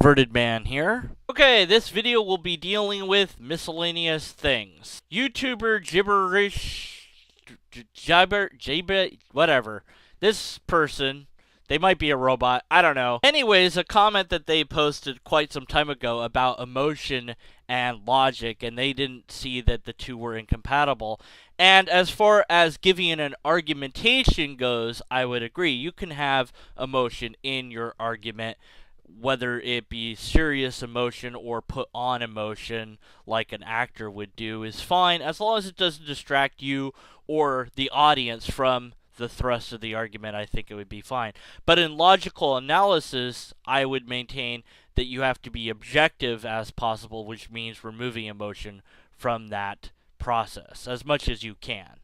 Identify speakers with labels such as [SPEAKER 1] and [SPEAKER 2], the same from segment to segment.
[SPEAKER 1] Inverted Man here. Okay, this video will be dealing with miscellaneous things. YouTuber gibberish, whatever. This person, they might be a robot, I don't know. Anyways, a comment that they posted quite some time ago about emotion and logic, and they didn't see that the two were incompatible. And as far as giving an argumentation goes, I would agree. You can have emotion in your argument, whether it be serious emotion or put on emotion like an actor would do is fine, as long as it doesn't distract you or the audience from the thrust of the argument. I think it would be fine. But in logical analysis, I would maintain that you have to be objective as possible, which means removing emotion from that process as much as you can.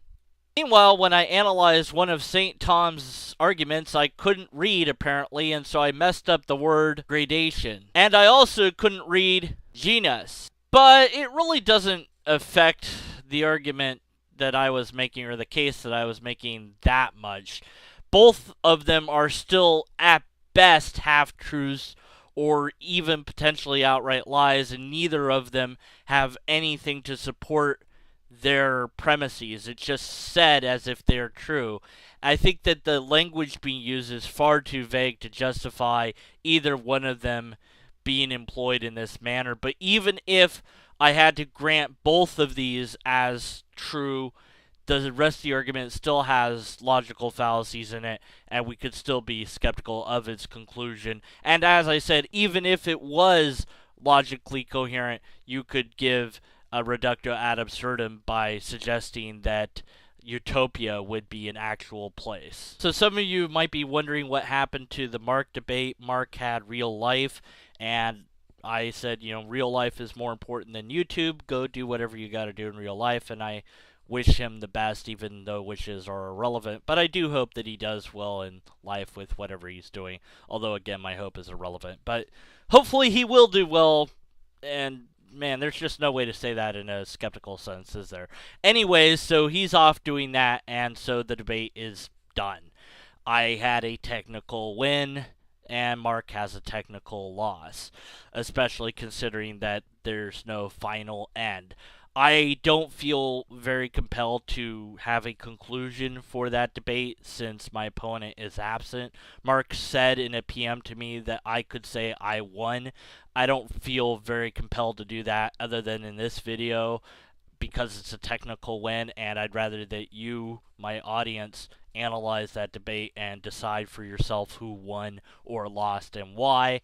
[SPEAKER 1] Meanwhile, when I analyzed one of St. Tom's arguments, I couldn't read, apparently, and so I messed up the word gradation. And I also couldn't read genus. But it really doesn't affect the argument that I was making, or the case that I was making, that much. Both of them are still, at best, half-truths, or even potentially outright lies, and neither of them have anything to support their premises. It's just said as if they're true. I think that the language being used is far too vague to justify either one of them being employed in this manner. But even if I had to grant both of these as true, the rest of the argument still has logical fallacies in it, and we could still be skeptical of its conclusion. And as I said, even if it was logically coherent, you could give a reductio ad absurdum by suggesting that utopia would be an actual place. So some of you might be wondering what happened to the Mark debate. Mark had real life, and I said, real life is more important than YouTube. Go do whatever you gotta do in real life, and I wish him the best, even though wishes are irrelevant. But I do hope that he does well in life with whatever he's doing, although again, my hope is irrelevant. But hopefully he will do well, and man, there's just no way to say that in a skeptical sense, is there? Anyways, so he's off doing that, and so the debate is done. I had a technical win, and Mark has a technical loss, especially considering that there's no final end. I don't feel very compelled to have a conclusion for that debate since my opponent is absent. Mark said in a PM to me that I could say I won. I don't feel very compelled to do that other than in this video because it's a technical win, and I'd rather that you, my audience, analyze that debate and decide for yourself who won or lost and why.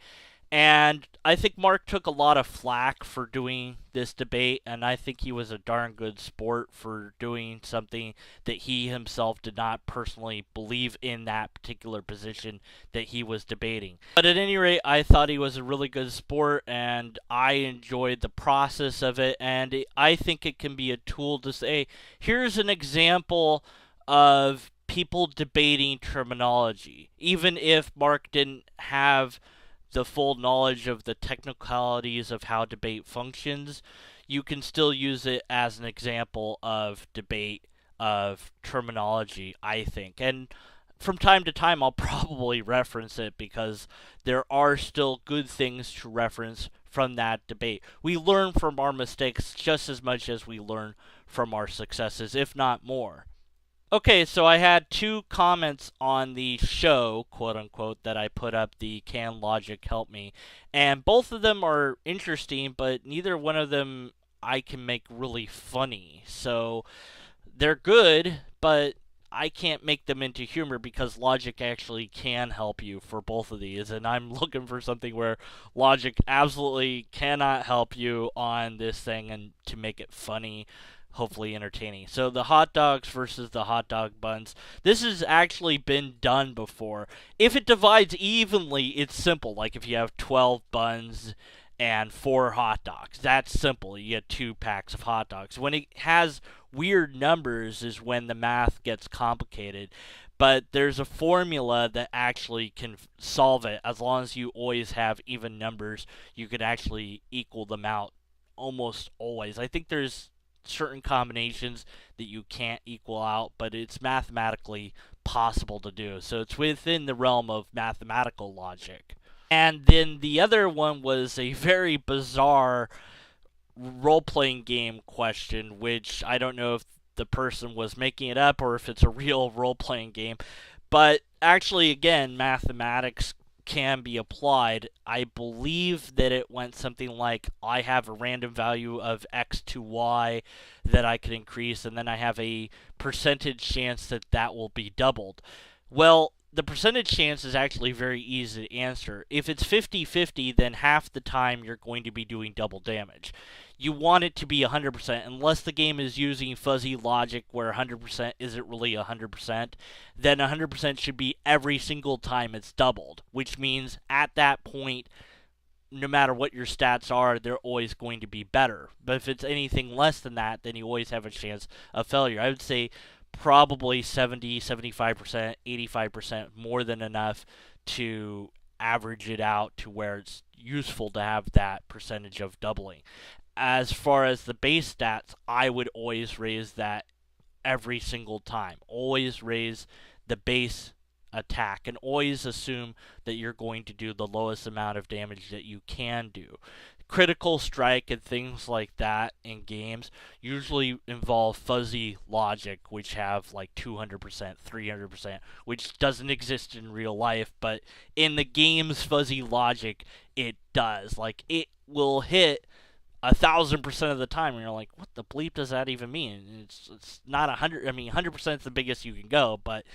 [SPEAKER 1] And I think Mark took a lot of flack for doing this debate, and I think he was a darn good sport for doing something that he himself did not personally believe in that particular position that he was debating. But at any rate, I thought he was a really good sport, and I enjoyed the process of it, and I think it can be a tool to say, here's an example of people debating terminology. Even if Mark didn't have the full knowledge of the technicalities of how debate functions, you can still use it as an example of debate, of terminology, I think. And from time to time, I'll probably reference it because there are still good things to reference from that debate. We learn from our mistakes just as much as we learn from our successes, if not more. Okay, so I had two comments on the show, quote-unquote, that I put up, the Can Logic Help Me, and both of them are interesting, but neither one of them I can make really funny. So they're good, but I can't make them into humor because logic actually can help you for both of these, and I'm looking for something where logic absolutely cannot help you on this thing and to make it funny, hopefully entertaining. So the hot dogs versus the hot dog buns. This has actually been done before. If it divides evenly, it's simple. Like if you have 12 buns and 4 hot dogs, that's simple. You get 2 packs of hot dogs. When it has weird numbers is when the math gets complicated. But there's a formula that actually can solve it. As long as you always have even numbers, you could actually equal them out almost always. I think there's certain combinations that you can't equal out, but it's mathematically possible to do. So it's within the realm of mathematical logic. And then the other one was a very bizarre role-playing game question, which I don't know if the person was making it up or if it's a real role-playing game. But actually, again, mathematics can be applied. I believe that it went something like I have a random value of x to y that I can increase, and then I have a percentage chance that that will be doubled. Well, the percentage chance is actually very easy to answer. If it's 50-50, then half the time you're going to be doing double damage. You want it to be 100%, unless the game is using fuzzy logic where 100% isn't really 100%, then 100% should be every single time it's doubled, which means at that point, no matter what your stats are, they're always going to be better. But if it's anything less than that, then you always have a chance of failure. I would say probably 70, 75%, 85% more than enough to average it out to where it's useful to have that percentage of doubling. As far as the base stats, I would always raise that every single time. Always raise the base attack and always assume that you're going to do the lowest amount of damage that you can do. Critical strike and things like that in games usually involve fuzzy logic, which have like 200%, 300%, which doesn't exist in real life, but in the game's fuzzy logic, it does. Like, it will hit 1,000% of the time, and you're like, what the bleep does that even mean? It's not 100. I mean, 100% is the biggest you can go, but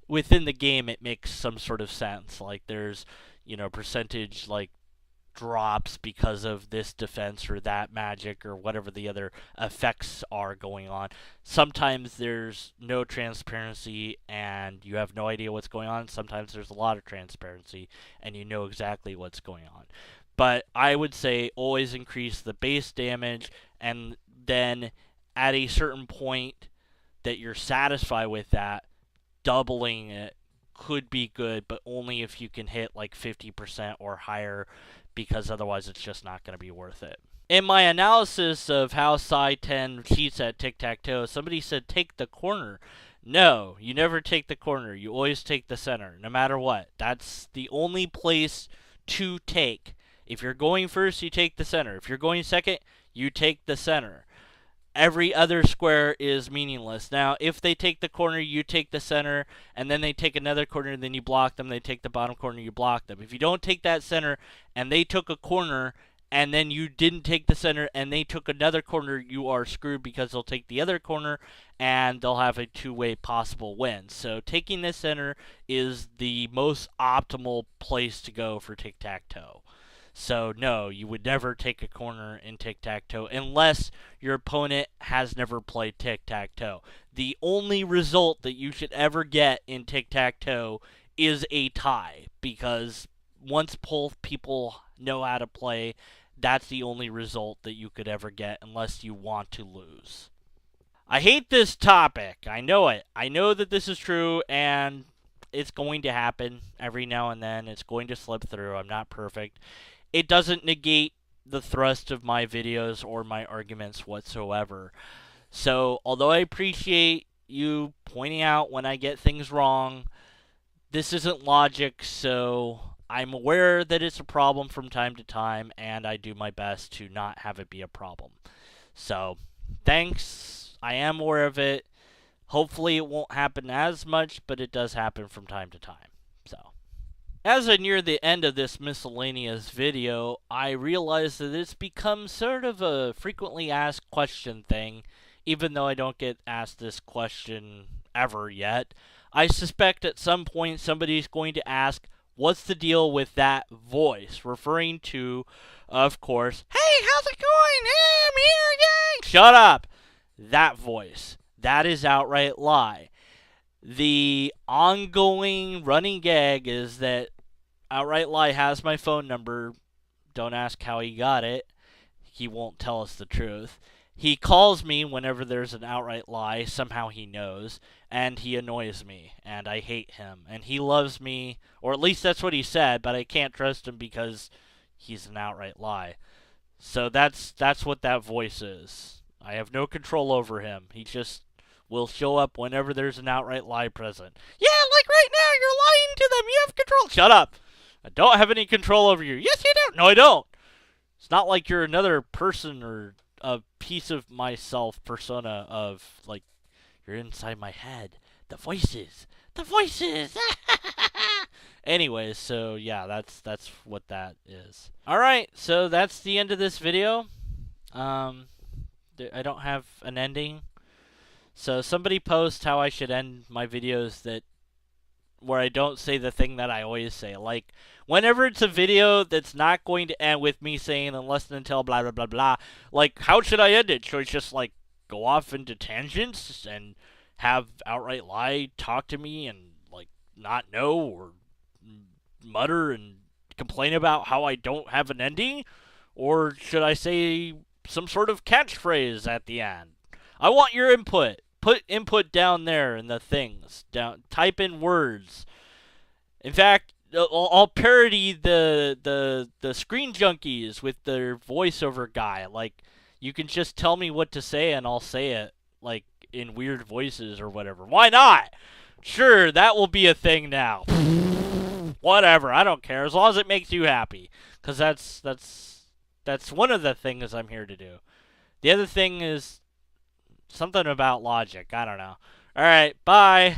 [SPEAKER 1] within the game, it makes some sort of sense. Like, there's, percentage like drops because of this defense or that magic or whatever the other effects are going on. Sometimes there's no transparency and you have no idea what's going on. Sometimes there's a lot of transparency and you know exactly what's going on. But I would say always increase the base damage, and then at a certain point that you're satisfied with that, doubling it could be good, but only if you can hit like 50% or higher, because otherwise it's just not going to be worth it. In my analysis of how Psi 10 cheats at TicTacToe, somebody said take the corner. No, you never take the corner. You always take the center, no matter what. That's the only place to take. If you're going first, you take the center. If you're going second, you take the center. Every other square is meaningless. Now, if they take the corner, you take the center, and then they take another corner, then you block them. They take the bottom corner, you block them. If you don't take that center, and they took a corner, and then you didn't take the center, and they took another corner, you are screwed because they'll take the other corner, and they'll have a two-way possible win. So taking the center is the most optimal place to go for tic-tac-toe. So, no, you would never take a corner in tic-tac-toe unless your opponent has never played tic-tac-toe. The only result that you should ever get in tic-tac-toe is a tie, because once both people know how to play, that's the only result that you could ever get unless you want to lose. I hate this topic. I know it. I know that this is true, and it's going to happen every now and then. It's going to slip through. I'm not perfect. It doesn't negate the thrust of my videos or my arguments whatsoever. So, although I appreciate you pointing out when I get things wrong, this isn't logic, so I'm aware that it's a problem from time to time, and I do my best to not have it be a problem. So, thanks. I am aware of it. Hopefully it won't happen as much, but it does happen from time to time. So, as I near the end of this miscellaneous video, I realize that it's become sort of a frequently asked question thing, even though I don't get asked this question ever yet. I suspect at some point somebody's going to ask, what's the deal with that voice? Referring to, of course, hey, how's it going? Hey, I'm here, yay! Shut up! That voice. That is outright lie. The ongoing running gag is that Outright Lie has my phone number. Don't ask how he got it. He won't tell us the truth. He calls me whenever there's an outright lie. Somehow he knows. And he annoys me. And I hate him. And he loves me. Or at least that's what he said. But I can't trust him because he's an outright lie. So that's what that voice is. I have no control over him. He just will show up whenever there's an outright lie present. Yeah, like right now, you're lying to them. You have control. Shut up. I don't have any control over you. Yes, you do. No, I don't. It's not like you're another person or a piece of myself persona of, like, you're inside my head. The voices. The voices. Anyways, so yeah, that's what that is. All right, so that's the end of this video. I don't have an ending. So somebody post how I should end my videos that where I don't say the thing that I always say. Like, whenever it's a video that's not going to end with me saying unless and until blah blah blah blah, like, how should I end it? Should I just, like, go off into tangents and have outright lie talk to me and, like, not know, or mutter and complain about how I don't have an ending? Or should I say some sort of catchphrase at the end? I want your input. Put input down there in the things. Type in words. In fact, I'll parody the Screen Junkies with their voiceover guy. Like, you can just tell me what to say and I'll say it, like, in weird voices or whatever. Why not? Sure, that will be a thing now. Whatever, I don't care, as long as it makes you happy, because that's one of the things I'm here to do. The other thing is something about logic. I don't know. All right, bye.